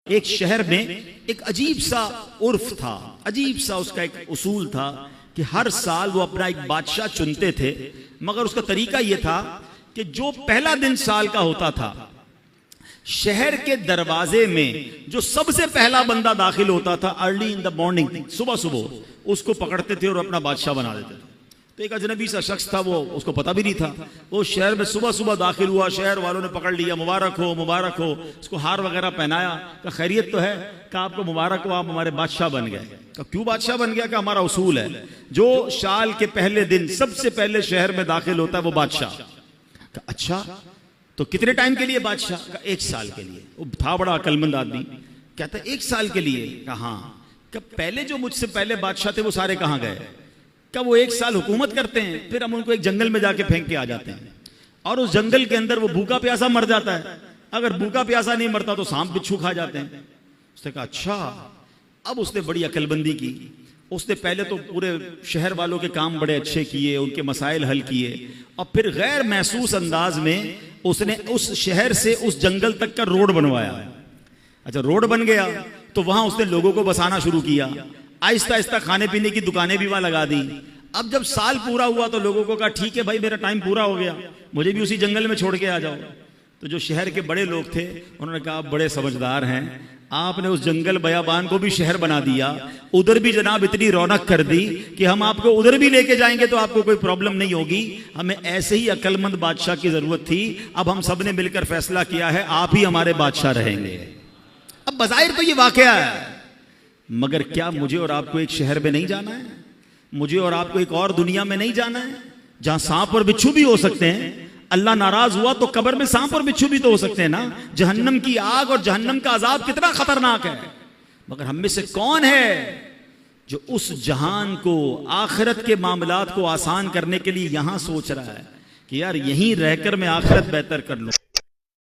एक शहर में एक अजीब सा उर्फ था, अजीब सा उसका एक उसूल था कि हर साल वो अपना एक बादशाह चुनते थे, मगर उसका तरीका यह था कि जो पहला दिन साल का होता था, शहर के दरवाजे में जो सबसे पहला बंदा दाखिल होता था अर्ली इन द मॉर्निंग, सुबह सुबह, उसको पकड़ते थे और अपना बादशाह बना देते थे। तो एक अजनबी सा शख्स था, वो उसको पता भी नहीं था, वो शहर में सुबह सुबह दाखिल हुआ, शहर वालों ने पकड़ लिया, मुबारक हो मुबारक हो, उसको हार वगैरह पहनाया, कहा खैरियत तो है, कहा आपको मुबारक हो, आप हमारे बादशाह बन गए। कहा क्यों बादशाह बन गया? कहा हमारा उसूल है, जो साल के पहले दिन सबसे पहले शहर में दाखिल होता है वो बादशाह। कहा अच्छा, तो कितने टाइम के लिए बादशाह? कहा 1 साल के लिए। वो था बड़ा अक्लमंद आदमी, कहता 1 साल के लिए? कहा हाँ। कहा पहले जो मुझसे पहले बादशाह थे वो सारे कहाँ गए? क्या वो 1 साल हुकूमत करते हैं, फिर हम उनको एक जंगल में जाके फेंक के आ जाते हैं, और उस जंगल के अंदर वो भूखा प्यासा मर जाता है, अगर भूखा प्यासा नहीं मरता तो सांप बिच्छू खा जाते हैं। उसने कहा अच्छा। अब उसने बड़ी अकलबंदी की, उसने पहले तो पूरे शहर वालों के काम बड़े अच्छे किए, उनके मसाइल हल किए, और फिर गैर महसूस अंदाज में उसने उस शहर से उस जंगल तक का रोड बनवाया। अच्छा, रोड बन गया तो वहां उसने लोगों को बसाना शुरू किया, आहिस्ता आहिस्ता खाने पीने की दुकानें भी वहां लगा दी। अब जब साल पूरा हुआ तो लोगों को कहा ठीक है भाई, मेरा टाइम पूरा हो गया, मुझे भी उसी जंगल में छोड़ के आ जाओ। तो जो शहर के बड़े लोग थे उन्होंने कहा आप बड़े समझदार हैं, आपने उस जंगल बयाबान को भी शहर बना दिया, उधर भी जनाब इतनी रौनक कर दी कि हम आपको उधर भी लेके जाएंगे तो आपको कोई प्रॉब्लम नहीं होगी। हमें ऐसे ही अक्लमंद बादशाह की जरूरत थी, अब हम सब ने मिलकर फैसला किया है आप ही हमारे बादशाह रहेंगे। अब बज़ाहिर तो ये वाकया है, मगर क्या मुझे और आपको एक शहर में नहीं जाना है? मुझे और आपको एक और दुनिया में नहीं जाना है जहां सांप और बिच्छू भी हो सकते हैं? अल्लाह नाराज हुआ तो कब्र में सांप और बिच्छू भी तो हो सकते हैं ना। जहन्नम की आग और जहन्नम का अजाब कितना खतरनाक है, मगर हम में से कौन है जो उस जहान को, आखिरत के मामलात को आसान करने के लिए यहां सोच रहा है कि यार यहीं रहकर मैं आखिरत बेहतर कर लूं।